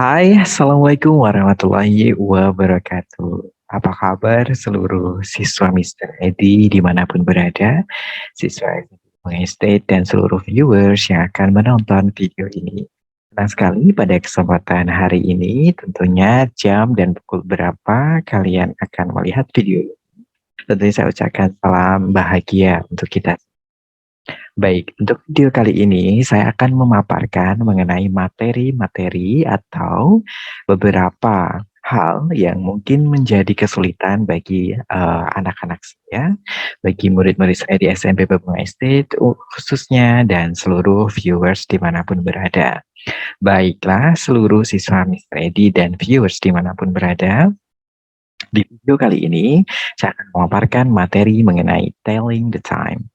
Hai, Assalamualaikum warahmatullahi wabarakatuh. Apa kabar seluruh siswa Mister Edi dimanapun berada, siswa Estate dan seluruh viewers yang akan menonton video ini. Senang sekali pada kesempatan hari ini, tentunya jam dan pukul berapa kalian akan melihat video ini. Tentunya saya ucapkan salam bahagia untuk kita. Baik, untuk video kali ini saya akan memaparkan mengenai materi-materi atau beberapa hal yang mungkin menjadi kesulitan bagi anak-anak saya, bagi murid-murid saya di SMP Babung Estate khususnya dan seluruh viewers dimanapun berada. Baiklah, seluruh siswa Mister Edi dan viewers dimanapun berada, di video kali ini saya akan memaparkan materi mengenai telling the time.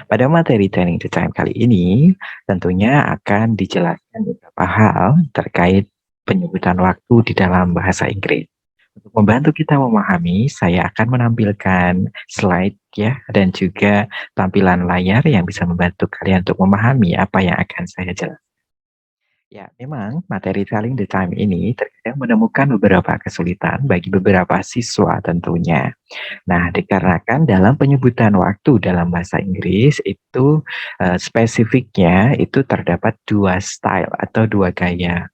Pada materi Training the Time kali ini, tentunya akan dijelaskan beberapa hal terkait penyebutan waktu di dalam bahasa Inggris. Untuk membantu kita memahami, saya akan menampilkan slide ya, dan juga tampilan layar yang bisa membantu kalian untuk memahami apa yang akan saya jelaskan. Ya, memang materi Telling the Time ini terkadang menemukan beberapa kesulitan bagi beberapa siswa tentunya. Nah, dikarenakan dalam penyebutan waktu dalam bahasa Inggris itu spesifiknya itu terdapat dua style atau dua gaya.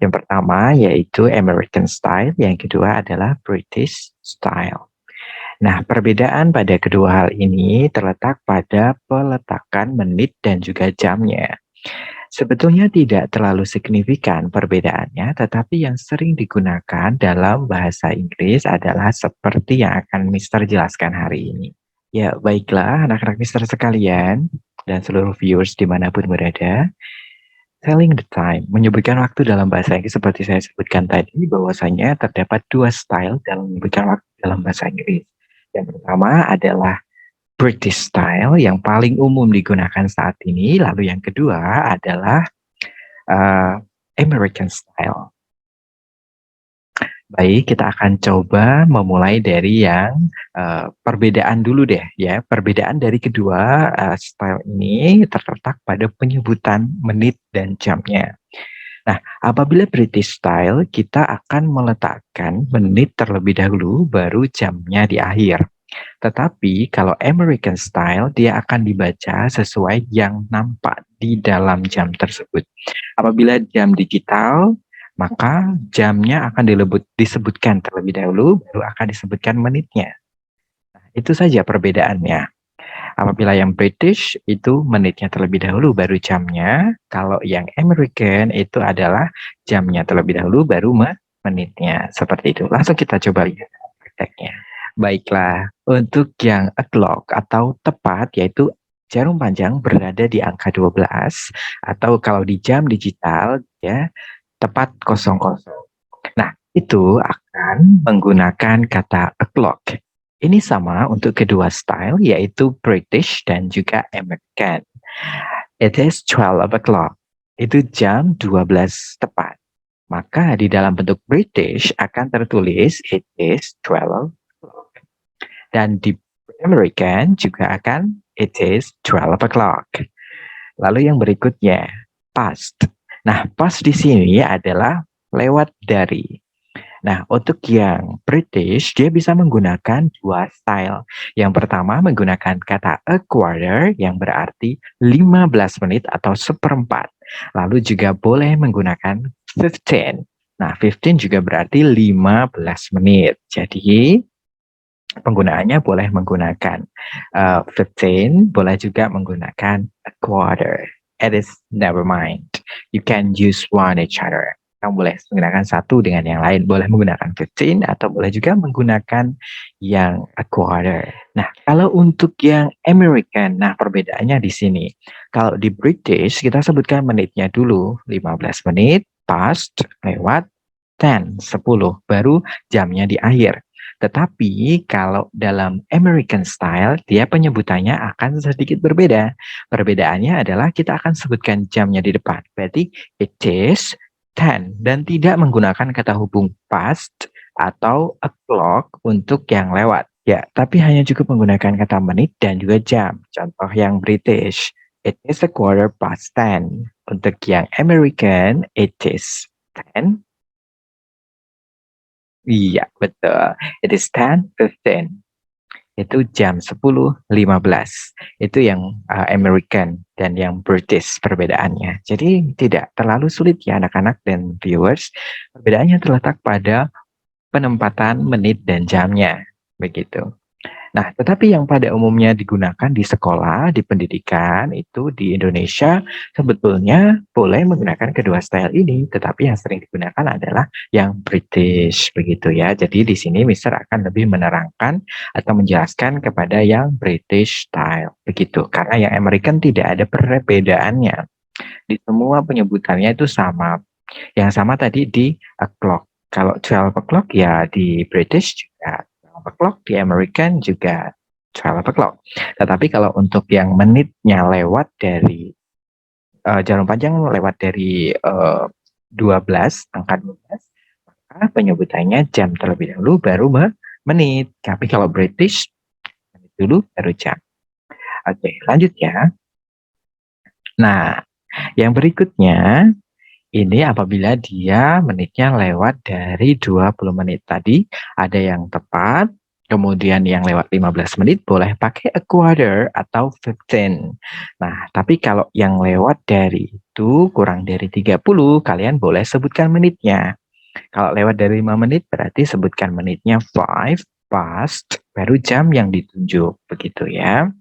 Yang pertama yaitu American style, yang kedua adalah British style. Nah, perbedaan pada kedua hal ini terletak pada peletakan menit dan juga jamnya. Sebetulnya tidak terlalu signifikan perbedaannya, tetapi yang sering digunakan dalam bahasa Inggris adalah seperti yang akan Mister jelaskan hari ini. Ya, baiklah anak-anak Mister sekalian dan seluruh viewers dimanapun berada, telling the time, menyebutkan waktu dalam bahasa Inggris seperti saya sebutkan tadi, bahwasanya terdapat dua style dalam menyebutkan waktu dalam bahasa Inggris. Yang pertama adalah British style yang paling umum digunakan saat ini, lalu yang kedua adalah American style. Baik, kita akan coba memulai dari yang perbedaan dulu deh ya. Perbedaan dari kedua style ini terletak pada penyebutan menit dan jamnya. Nah, apabila British style, kita akan meletakkan menit terlebih dahulu, baru jamnya di akhir. Tetapi kalau American style, dia akan dibaca sesuai yang nampak di dalam jam tersebut. Apabila jam digital, maka jamnya akan disebutkan terlebih dahulu, baru akan disebutkan menitnya. Nah, itu saja perbedaannya. Apabila yang British itu menitnya terlebih dahulu, baru jamnya. Kalau yang American itu adalah jamnya terlebih dahulu, baru menitnya. Seperti itu. Langsung kita coba lihat prakteknya. Baiklah, untuk yang o'clock atau tepat, yaitu jarum panjang berada di angka 12, atau kalau di jam digital ya tepat 00. Nah, itu akan menggunakan kata o'clock. Ini sama untuk kedua style, yaitu British dan juga American. It is 12 o'clock. Itu jam 12 tepat. Maka di dalam bentuk British akan tertulis it is 12 o'clock. Dan di American juga akan it is 12 o'clock. Lalu yang berikutnya, past. Nah, past di sini adalah lewat dari. Nah, untuk yang British, dia bisa menggunakan dua style. Yang pertama menggunakan kata a quarter yang berarti 15 menit atau seperempat. Lalu juga boleh menggunakan 15. Nah, 15 juga berarti 15 menit. Jadi, penggunaannya boleh menggunakan 15, boleh juga menggunakan a quarter. It is never mind. You can use one each other. Kamu boleh menggunakan satu dengan yang lain. Boleh menggunakan 15 atau boleh juga menggunakan yang a quarter. Nah, kalau untuk yang American, nah perbedaannya di sini. Kalau di British, kita sebutkan menitnya dulu. 15 menit, past, lewat, 10, 10. Baru jamnya di akhir. Tetapi kalau dalam American style, dia penyebutannya akan sedikit berbeda. Perbedaannya adalah kita akan sebutkan jamnya di depan. Berarti it is 10 dan tidak menggunakan kata hubung past atau o'clock untuk yang lewat. Ya, tapi hanya cukup menggunakan kata menit dan juga jam. Contoh yang British, it is a quarter past 10. Untuk yang American, it is 10. Iya, betul. It is 10:15. Itu jam 10:15. Itu yang, American dan yang British perbedaannya. Jadi tidak terlalu sulit ya anak-anak dan viewers, perbedaannya terletak pada penempatan menit dan jamnya, begitu. Nah, tetapi yang pada umumnya digunakan di sekolah, di pendidikan itu di Indonesia sebetulnya boleh menggunakan kedua style ini, tetapi yang sering digunakan adalah yang British begitu ya. Jadi di sini Mister akan lebih menerangkan atau menjelaskan kepada yang British style begitu. Karena yang American tidak ada perbedaannya. Di semua penyebutannya itu sama. Yang sama tadi di o'clock. Kalau 12 o'clock ya di British juga 12 o'clock, di American juga 12 o'clock. Tetapi kalau untuk yang menitnya lewat dari jarum panjang lewat dari 12, angka 12, maka penyebutannya jam terlebih dahulu baru menit. Tapi kalau British, menit dulu baru jam. Oke, lanjut ya. Nah, yang berikutnya ini apabila dia menitnya lewat dari 20 menit tadi, ada yang tepat, kemudian yang lewat 15 menit boleh pakai a quarter atau 15. Nah, tapi kalau yang lewat dari itu kurang dari 30, kalian boleh sebutkan menitnya. Kalau lewat dari 5 menit berarti sebutkan menitnya 5 past, baru jam yang ditunjuk, begitu ya.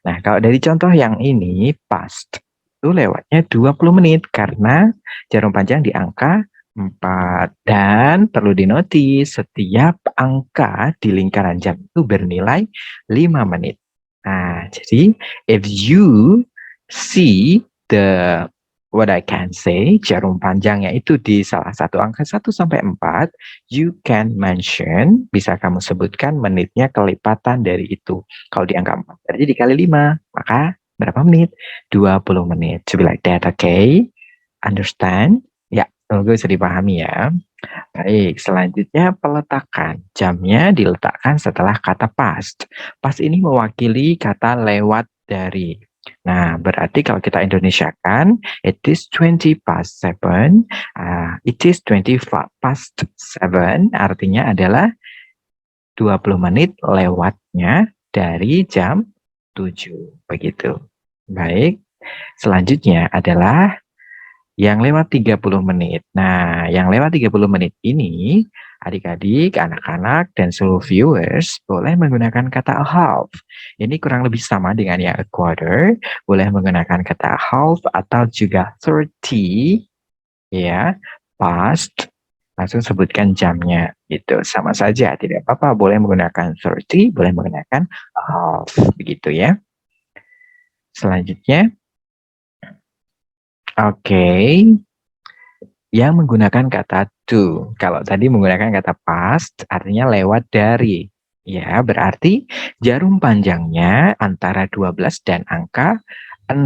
Nah, kalau dari contoh yang ini, past, itu lewatnya 20 menit karena jarum panjang di angka 4. Dan perlu dinotis, setiap angka di lingkaran jam itu bernilai 5 menit. Nah, jadi if you see the what I can say, jarum panjangnya itu di salah satu angka 1 sampai 4, you can mention, bisa kamu sebutkan menitnya kelipatan dari itu. Kalau di angka 4, berarti dikali 5, maka berapa menit? 20 menit. To be like that, okay? Understand? Ya, semoga bisa dipahami ya. Baik, selanjutnya peletakan. Jamnya diletakkan setelah kata past. Past ini mewakili kata lewat dari. Nah, berarti kalau kita Indonesiakan, it is 20 past 7, it is 20 past 7, artinya adalah 20 menit lewatnya dari jam 7, begitu. Baik, selanjutnya adalah yang lewat 30 menit. Nah, yang lewat 30 menit ini, adik-adik, anak-anak, dan seluruh viewers boleh menggunakan kata half. Ini kurang lebih sama dengan yang a quarter, boleh menggunakan kata half atau juga 30, ya, past, langsung sebutkan jamnya, gitu. Sama saja, tidak apa-apa, boleh menggunakan 30, boleh menggunakan half, begitu ya. Selanjutnya, oke. Yang menggunakan kata to. Kalau tadi menggunakan kata past, artinya lewat dari. Ya, berarti jarum panjangnya antara 12 dan angka 6.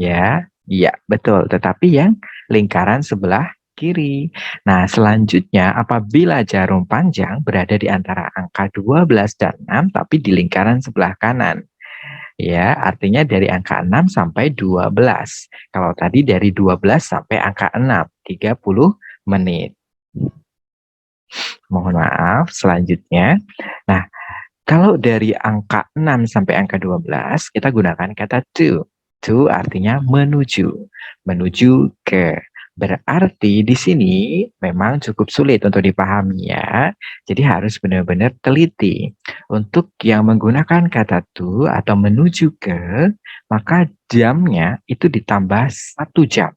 Ya, iya, betul. Tetapi yang lingkaran sebelah kiri. Nah, selanjutnya apabila jarum panjang berada di antara angka 12 dan 6, tapi di lingkaran sebelah kanan. Ya, artinya dari angka 6 sampai 12. Kalau tadi dari 12 sampai angka 6, 30 menit. Mohon maaf, selanjutnya. Nah, kalau dari angka 6 sampai angka 12, kita gunakan kata to. To artinya menuju. Menuju ke. Berarti di sini memang cukup sulit untuk dipahami ya. Jadi harus benar-benar teliti. Untuk yang menggunakan kata to atau menuju ke, maka jamnya itu ditambah 1 jam.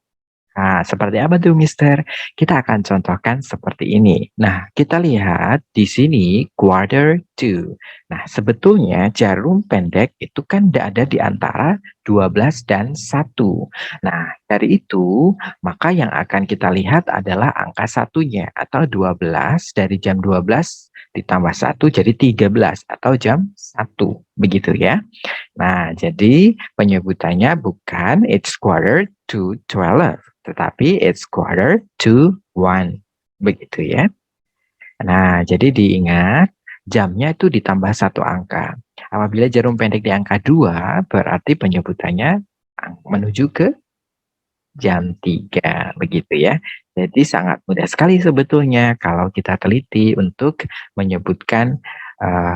Nah, seperti apa tuh Mister? Kita akan contohkan seperti ini. Nah, kita lihat di sini quarter to. Nah, sebetulnya jarum pendek itu kan ada di antara 12 dan 1. Nah, dari itu, maka yang akan kita lihat adalah angka satunya atau 12 dari jam 12 ditambah 1 jadi 13 atau jam 1. Begitu ya. Nah, jadi penyebutannya bukan it's quarter to 12, tetapi it's quarter to 1. Begitu ya. Nah, jadi diingat jamnya itu ditambah 1 angka. Apabila jarum pendek di angka 2, berarti penyebutannya menuju ke jam 3 begitu ya. Jadi sangat mudah sekali sebetulnya kalau kita teliti untuk menyebutkan, eee,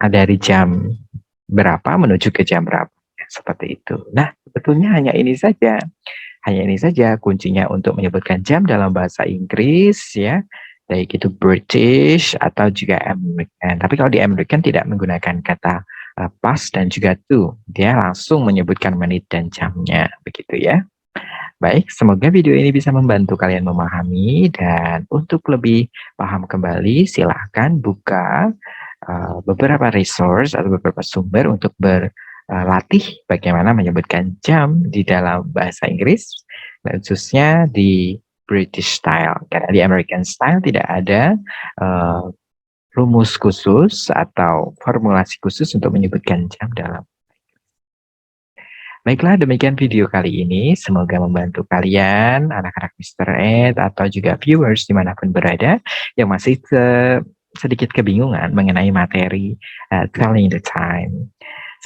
dari jam berapa menuju ke jam berapa, seperti itu. Nah, sebetulnya hanya ini saja kuncinya untuk menyebutkan jam dalam bahasa Inggris ya, baik itu British atau juga American. Tapi kalau di American tidak menggunakan kata, past dan juga to, dia langsung menyebutkan menit dan jamnya, begitu ya. Baik, semoga video ini bisa membantu kalian memahami dan untuk lebih paham kembali silahkan buka, beberapa resource atau beberapa sumber untuk berlatih bagaimana menyebutkan jam di dalam bahasa Inggris, dan khususnya di British style. Karena di American style tidak ada, eee, rumus khusus atau formulasi khusus untuk menyebutkan jam dalam. Baiklah, demikian video kali ini. Semoga membantu kalian, anak-anak Mister Ed, atau juga viewers dimanapun berada, yang masih sedikit kebingungan mengenai materi telling the time.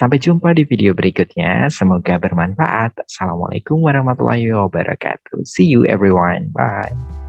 Sampai jumpa di video berikutnya. Semoga bermanfaat. Assalamualaikum warahmatullahi wabarakatuh. See you everyone. Bye.